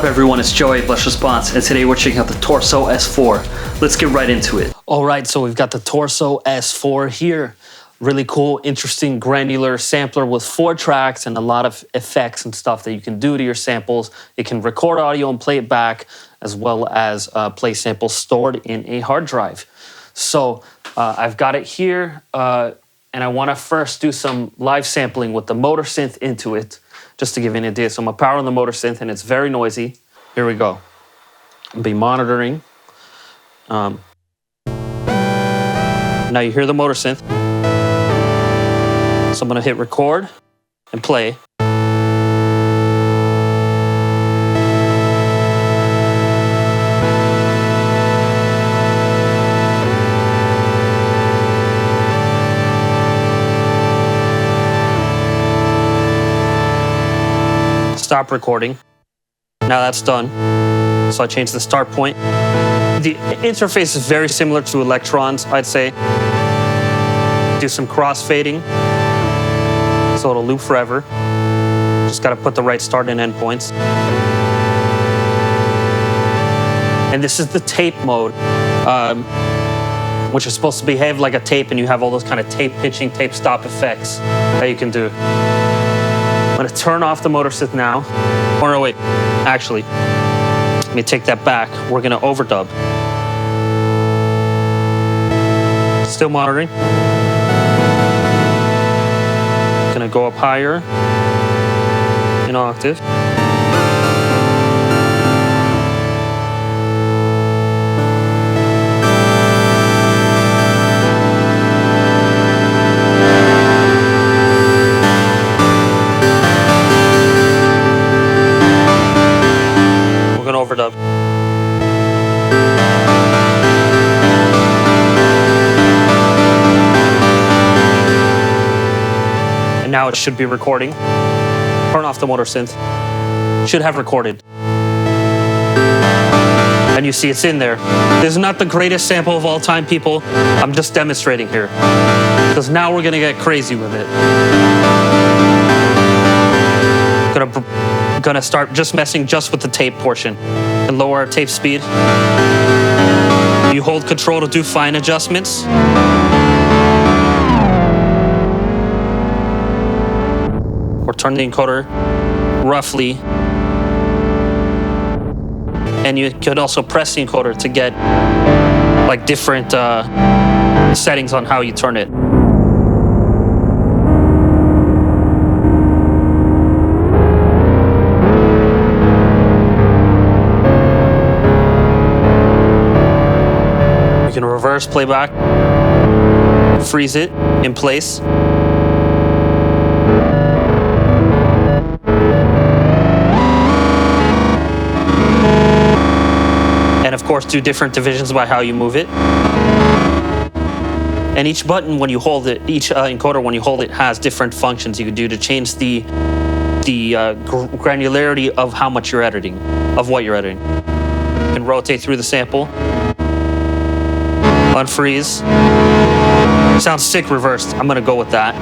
up everyone, it's Joey, Blush Response, and today we're checking out the Torso S-4. Let's get right into it. Alright, so we've got the Torso S-4 here. Really cool, interesting, granular sampler with 4 tracks and a lot of effects and stuff that you can do to your samples. It can record audio and play it back, as well as play samples stored in a hard drive. So I've got it here, and I want to first do some live sampling with the motor synth into it, just to give you an idea. So I'm going to power on the motor synth, and it's very noisy. Here we go. I'll be monitoring. Now you hear the motor synth. So I'm going to hit record and play. Stop recording. Now that's done. So I changed the start point. The interface is very similar to Electron's, I'd say. Do some crossfading, so it'll loop forever. Just got to put the right start and end points. And this is the tape mode, which is supposed to behave like a tape, and you have all those kind of tape pitching, tape stop effects that you can do. I'm going to turn off the motor synth now. Or no, wait, actually, let me take that back. We're going to overdub. Still monitoring. Going to go up higher in octave. Overdub. And now it should be recording. Turn off the motor synth. Should have recorded. And you see it's in there. This is not the greatest sample of all time, people. I'm just demonstrating here. Because now we're gonna get crazy with it. Gonna start just messing just with the tape portion and lower our tape speed. You hold control to do fine adjustments. Or turn the encoder roughly. And you could also press the encoder to get like different settings on how you turn it. You can reverse playback, freeze it in place. And of course, do different divisions by how you move it. And each button, when you hold it, each encoder, when you hold it, has different functions you can do to change the granularity of how much you're editing, of what you're editing. You can rotate through the sample. Unfreeze. Sounds sick reversed. I'm gonna go with that.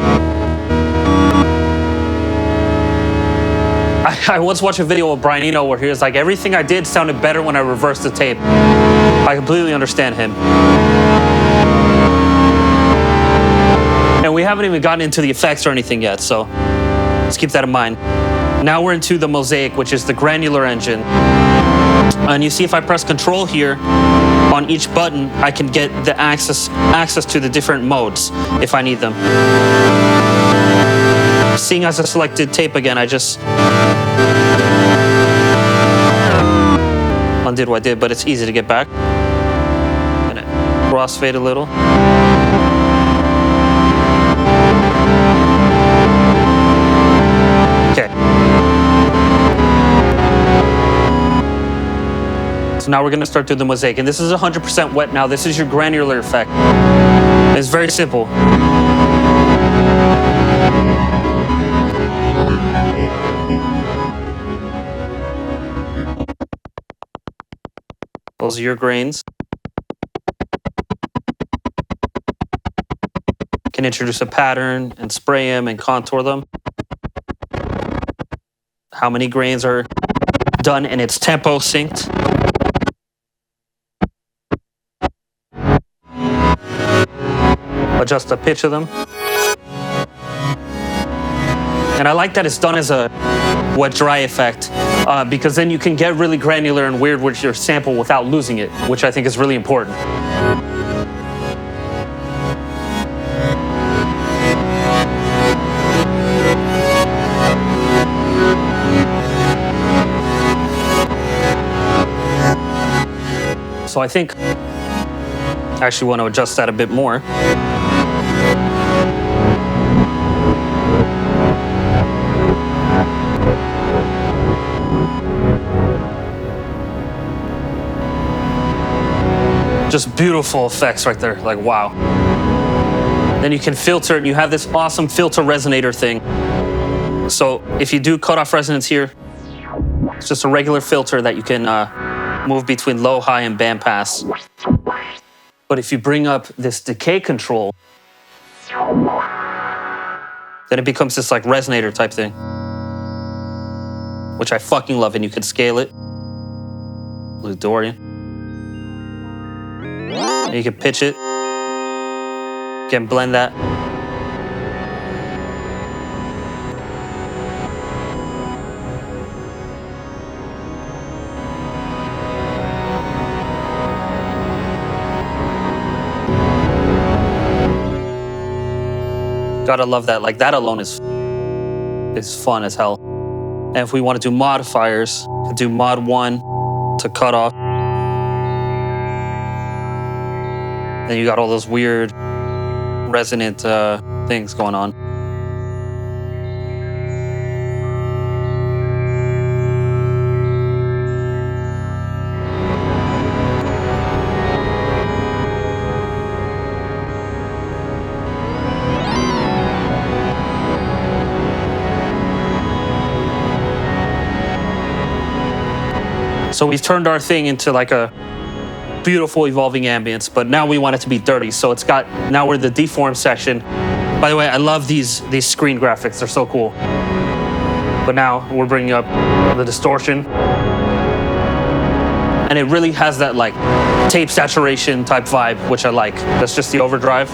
I once watched a video of Brian Eno where he was like, everything I did sounded better when I reversed the tape. I completely understand him. And we haven't even gotten into the effects or anything yet, so let's keep that in mind. Now we're into the Mosaic, which is the granular engine. And you see if I press Control here, on each button, I can get the access to the different modes if I need them. Seeing as I selected tape again, I just undid what I did, but it's easy to get back. And crossfade a little. Okay. So now we're going to start doing the Mosaic, and this is 100% wet now. This is your granular effect. It's very simple. Those are your grains. Can introduce a pattern and spray them and contour them. How many grains are done and it's tempo synced. Adjust the pitch of them. And I like that it's done as a wet dry effect because then you can get really granular and weird with your sample without losing it, which I think is really important. So I think I actually want to adjust that a bit more. Just beautiful effects right there, like wow. Then you can filter it, and you have this awesome filter resonator thing. So if you do cutoff resonance here, it's just a regular filter that you can move between low, high, and band pass. But if you bring up this decay control, then it becomes this like resonator type thing, which I fucking love, and you can scale it. Blue Dorian. And you can pitch it. You can blend that. Gotta love that. Like that alone is fun as hell. And if we want to do modifiers, we can do mod 1 to cut off. Then you got all those weird resonant things going on. So we've turned our thing into like a beautiful evolving ambience, but now we want it to be dirty. So it's got, now we're in the deform section. By the way, I love these screen graphics. They're so cool. But now we're bringing up the distortion. And it really has that like tape saturation type vibe, which I like. That's just the overdrive.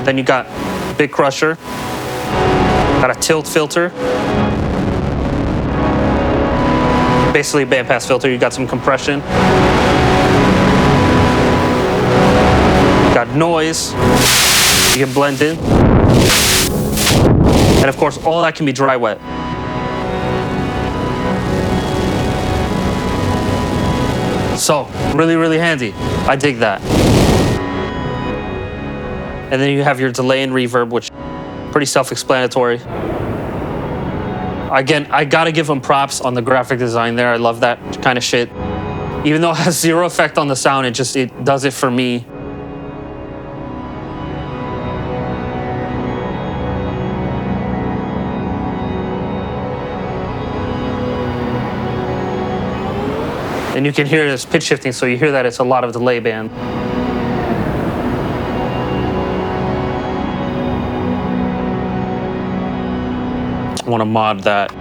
Then you got Big Crusher. Got a tilt filter. Basically a bandpass filter. You got some compression. Got noise. You can blend in. And of course, all that can be dry wet. So, really, really handy. I dig that. And then you have your delay and reverb, which is pretty self-explanatory. Again, I gotta give them props on the graphic design there. I love that kind of shit. Even though it has zero effect on the sound, it does it for me. And you can hear this pitch shifting, so you hear that it's a lot of delay band. I want to mod that.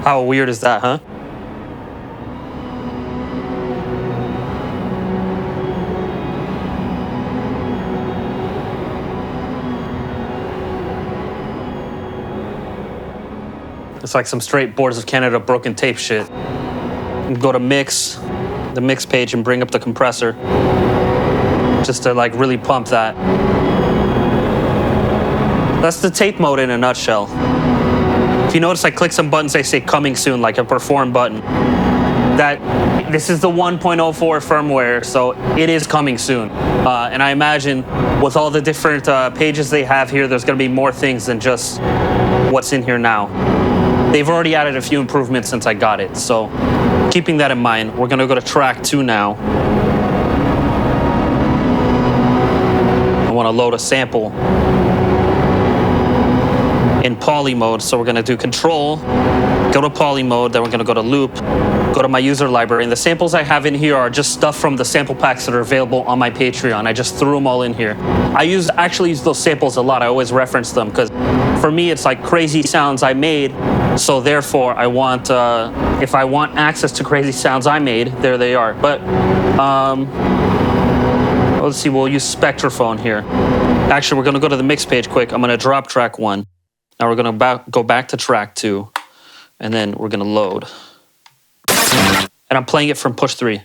How weird is that, huh? It's like some straight Boards of Canada broken tape shit. You go to mix, the mix page, and bring up the compressor just to like really pump that. That's the tape mode in a nutshell. If you notice, I click some buttons, they say coming soon, like a perform button. This is the 1.04 firmware, so it is coming soon. And I imagine with all the different pages they have here, there's gonna be more things than just what's in here now. They've already added a few improvements since I got it, so keeping that in mind, we're gonna go to track 2 now. I wanna load a sample in poly mode, so we're gonna do Control, Go to poly mode, then we're gonna go to loop, go to my user library, and the samples I have in here are just stuff from the sample packs that are available on my Patreon. I just threw them all in here. I actually use those samples a lot. I always reference them because for me, it's like crazy sounds I made. So therefore, I want, if I want access to crazy sounds I made, there they are. But let's see, we'll use Spectrophone here. Actually, we're gonna go to the mix page quick. I'm gonna drop track 1. Now we're gonna go back to track 2, and then we're gonna load. And I'm playing it from push 3.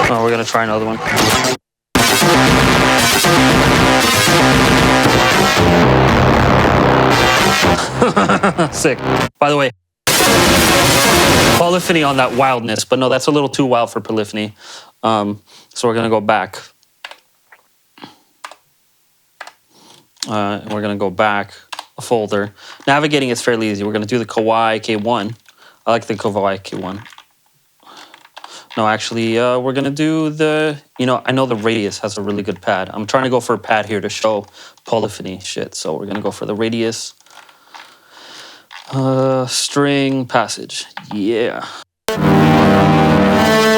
Oh, we're gonna try another one. Sick. By the way, polyphony on that wildness, but no, that's a little too wild for polyphony. So we're gonna go back. And we're gonna go back a folder. Navigating is fairly easy. We're gonna do the Kawaii K1. I like the Kawaii K1. No, actually, we're gonna do the, I know the Radius has a really good pad. I'm trying to go for a pad here to show polyphony shit. So we're gonna go for the Radius. String passage, yeah.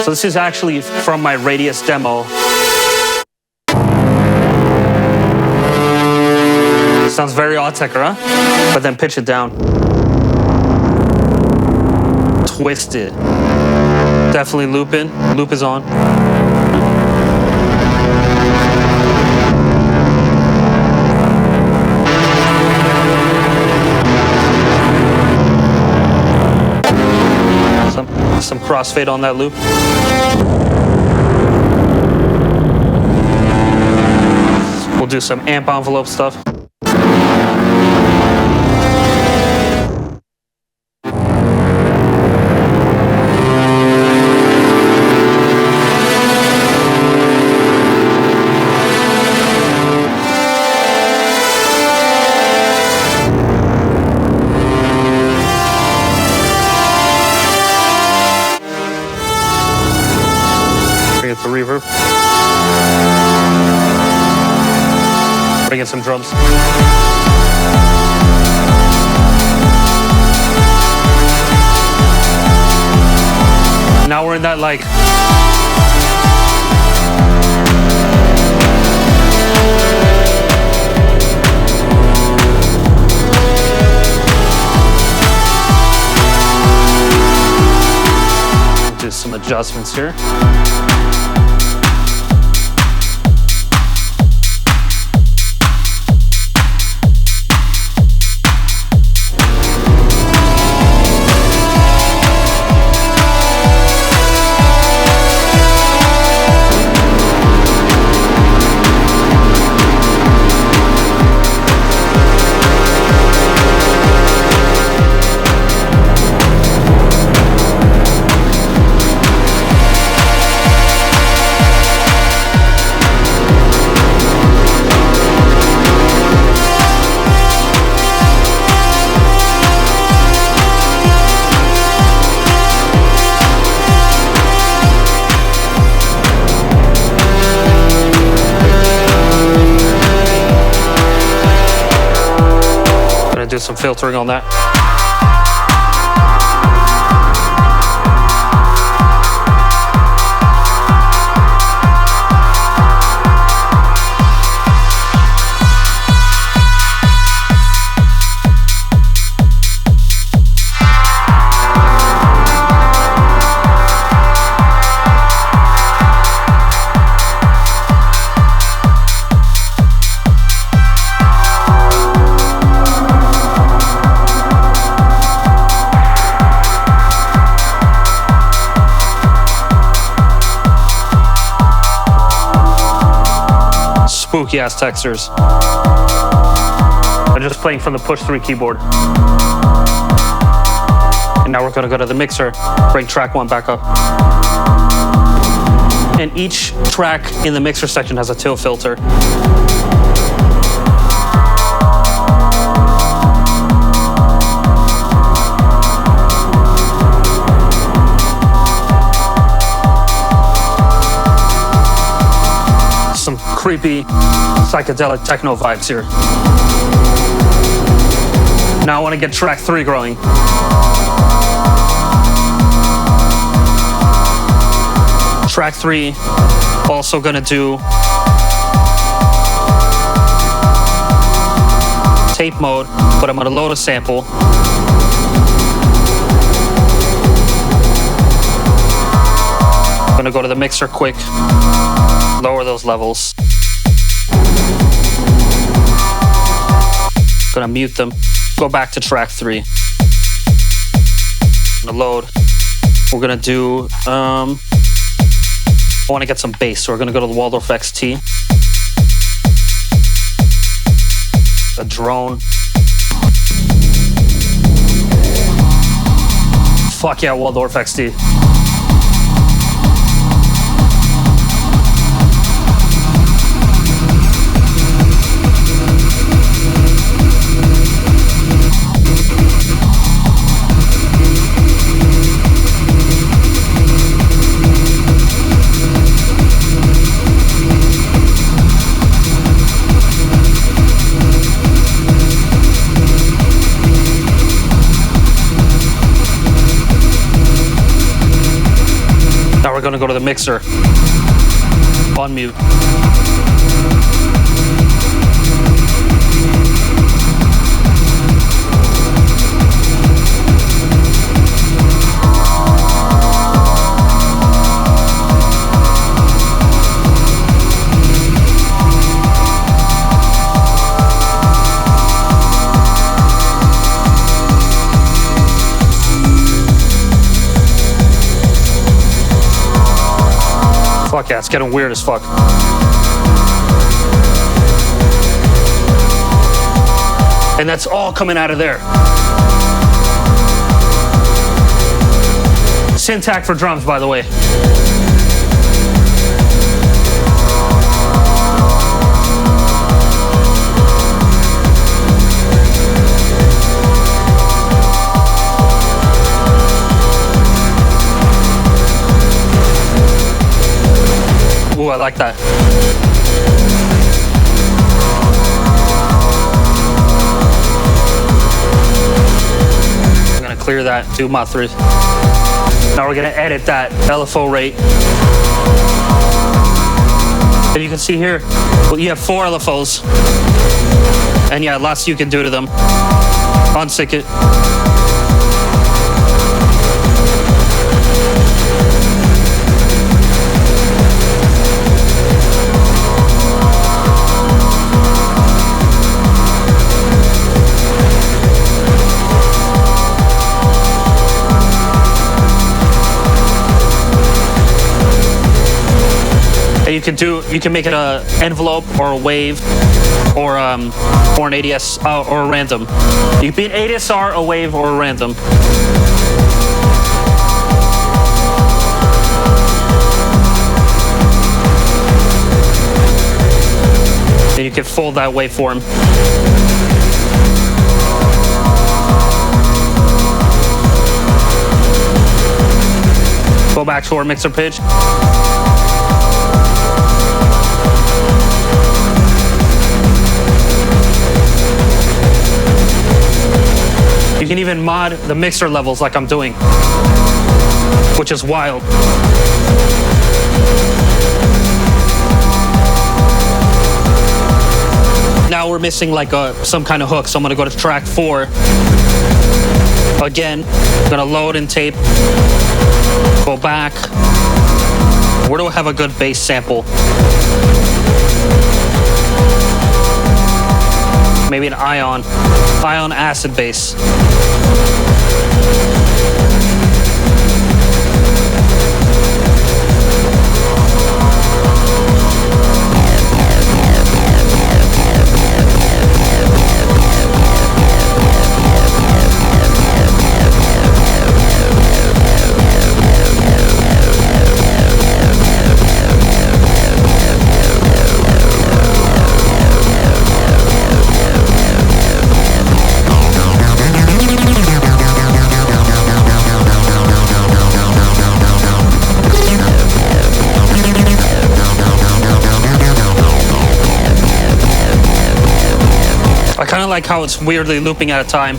So this is actually from my Radius demo. Sounds very Autechre, huh? But then pitch it down. Twisted. Definitely looping. Loop is on. Some crossfade on that loop. We'll do some amp envelope stuff. The reverb. Bring in some drums. Now we're in that like do some adjustments here. Do some filtering on that. Spooky ass textures. I'm just playing from the push 3 keyboard. And now we're gonna go to the mixer, bring track 1 back up. And each track in the mixer section has a tail filter. Some creepy psychedelic techno vibes here. Now I want to get track 3 growing. Track 3, also gonna do tape mode, but I'm gonna load a sample. I'm gonna go to the mixer quick, lower those levels. Gonna mute them, go back to track 3. Gonna load. We're gonna do, I want to get some bass, so we're going to go to the Waldorf XT. A drone. Fuck yeah, Waldorf XT. We're gonna go to the mixer. On mute. Fuck yeah, it's getting weird as fuck. And that's all coming out of there. Syntax for drums, by the way. Ooh, I like that. I'm gonna clear that, do mod 3. Now we're gonna edit that LFO rate. And you can see here, well, you have 4 LFOs. And yeah, lots you can do to them. Unstick it. You can make it a envelope or a wave or an ADS or a random. You can be an ADSR, a wave, or a random. And you can fold that waveform. Go back to our mixer pitch. You can even mod the mixer levels like I'm doing, which is wild. Now we're missing like some kind of hook, so I'm gonna go to track 4. Again, I'm gonna load and tape, go back. Where do I have a good bass sample? Maybe an ion acid bass. I kind of like how it's weirdly looping at a time.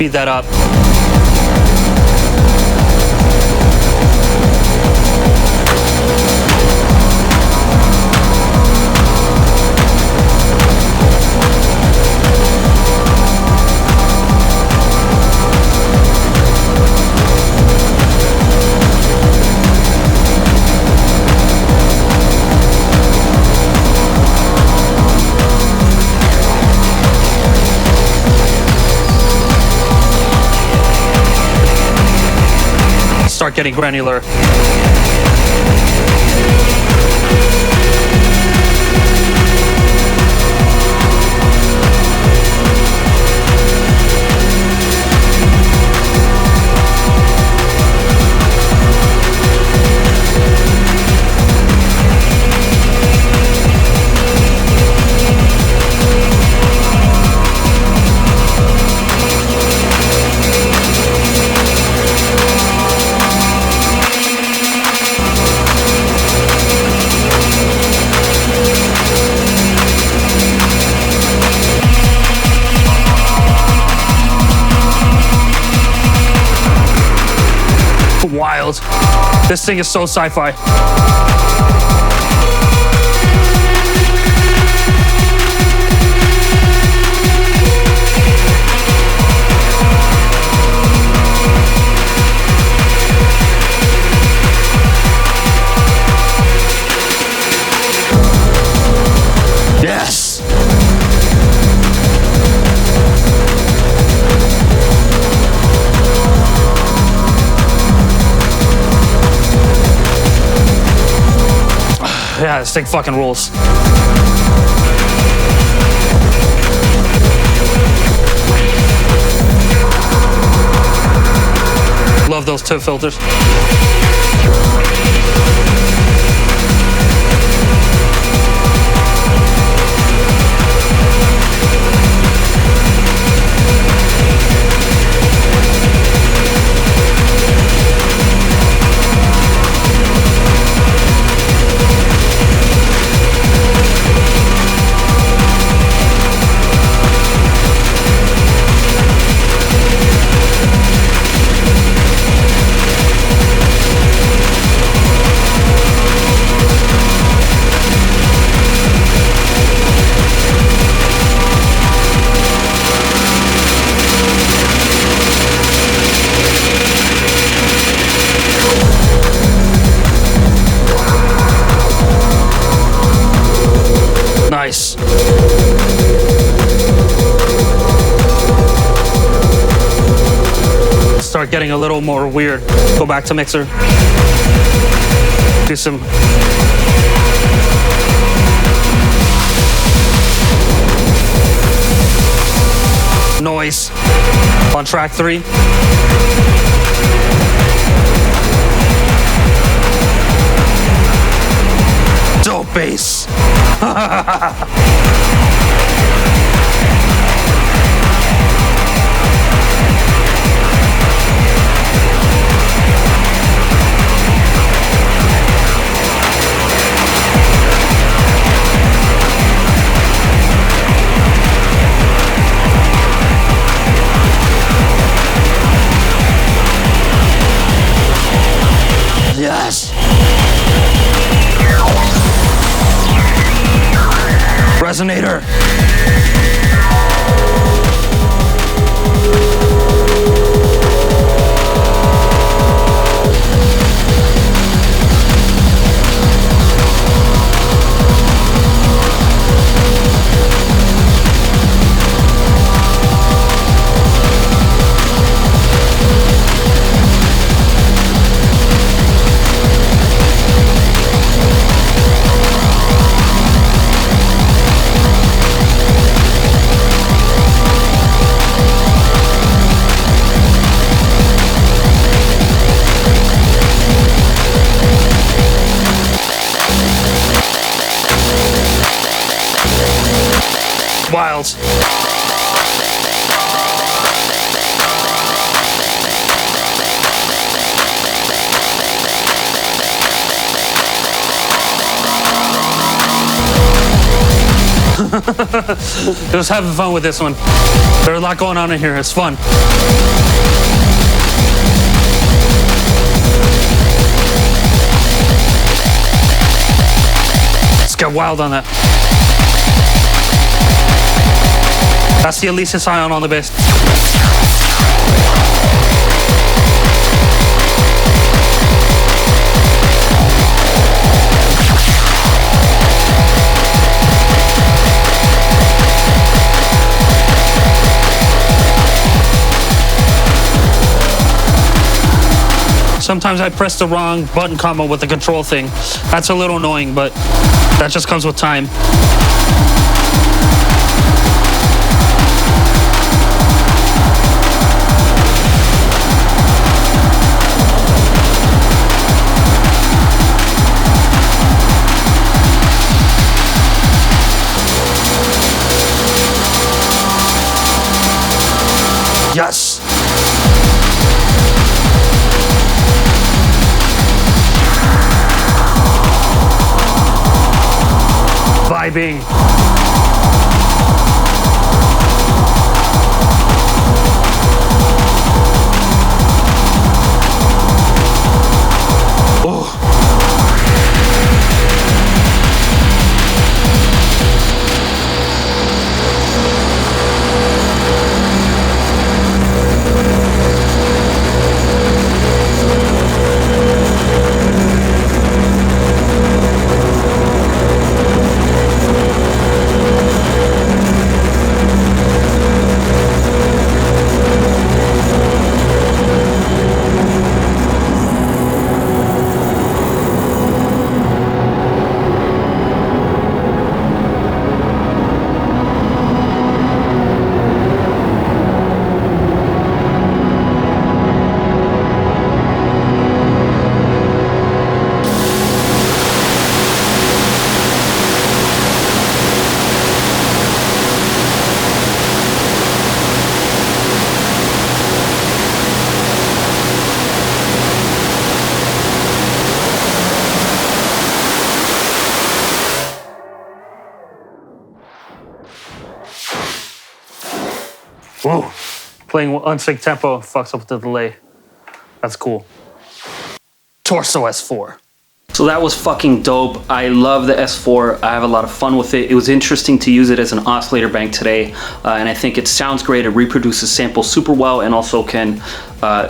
speed that up. Start getting granular. Wild. This thing is so sci-fi. Yes. Yeah, this thing fucking rules. Love those tip filters. Nice. Start getting a little more weird. Go back to mixer. Do some noise on track 3. Dope bass. Yes. Resonator. Wild. Just having fun with this one. There's a lot going on in here. It's fun. Let's get wild on that. That's the Elysius Ion on the bass. Sometimes I press the wrong button combo with the control thing. That's a little annoying, but that just comes with time. Yes! Vibing. Oh. Whoa. Playing unsynced tempo fucks up the delay. That's cool. Torso S-4. So that was fucking dope. I love the S-4. I have a lot of fun with it. It was interesting to use it as an oscillator bank today, and I think it sounds great. It reproduces samples super well and also can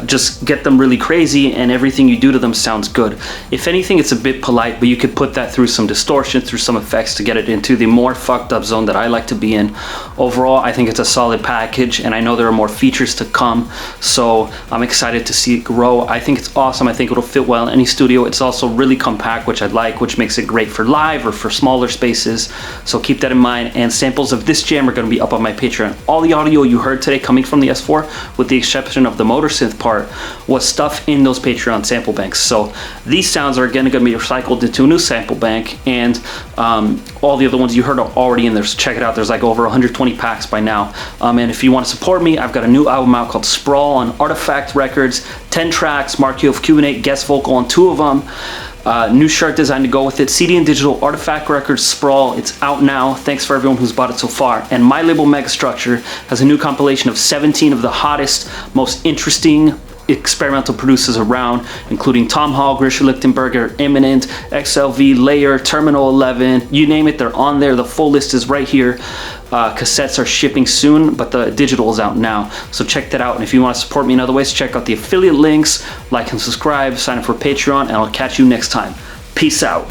just get them really crazy, and everything you do to them sounds good. If anything, it's a bit polite, but you could put that through some distortion, through some effects to get it into the more fucked up zone that I like to be in. Overall, I think it's a solid package, and I know there are more features to come, so I'm excited to see it grow. I think it's awesome. I think it'll fit well in any studio. It's also really compact, which I like, which makes it great for live or for smaller spaces, so keep that in mind. And samples of this jam are going to be up on my Patreon. All the audio you heard today coming from the S-4, with the exception of the motor synth part, was stuff in those Patreon sample banks. So these sounds are again going to be recycled into a new sample bank, and all the other ones you heard are already in there, so check it out. There's like over 120 packs by now. And if you want to support me, I've got a new album out called Sprawl on Artifact Records, 10 tracks, Mark Yov Cubanate guest vocal on 2 of them. New shirt design to go with it, CD and digital, Artifact Records, Sprawl. It's out now. Thanks for everyone who's bought it so far. And my label Megastructure has a new compilation of 17 of the hottest, most interesting experimental producers around, including Tom Hall, Grisha Lichtenberger, Imminent, XLV, Layer, Terminal 11, you name it, they're on there. The full list is right here. Cassettes are shipping soon, but the digital is out now, so check that out. And if you want to support me in other ways, check out the affiliate links, like and subscribe, sign up for Patreon, and I'll catch you next time. Peace out.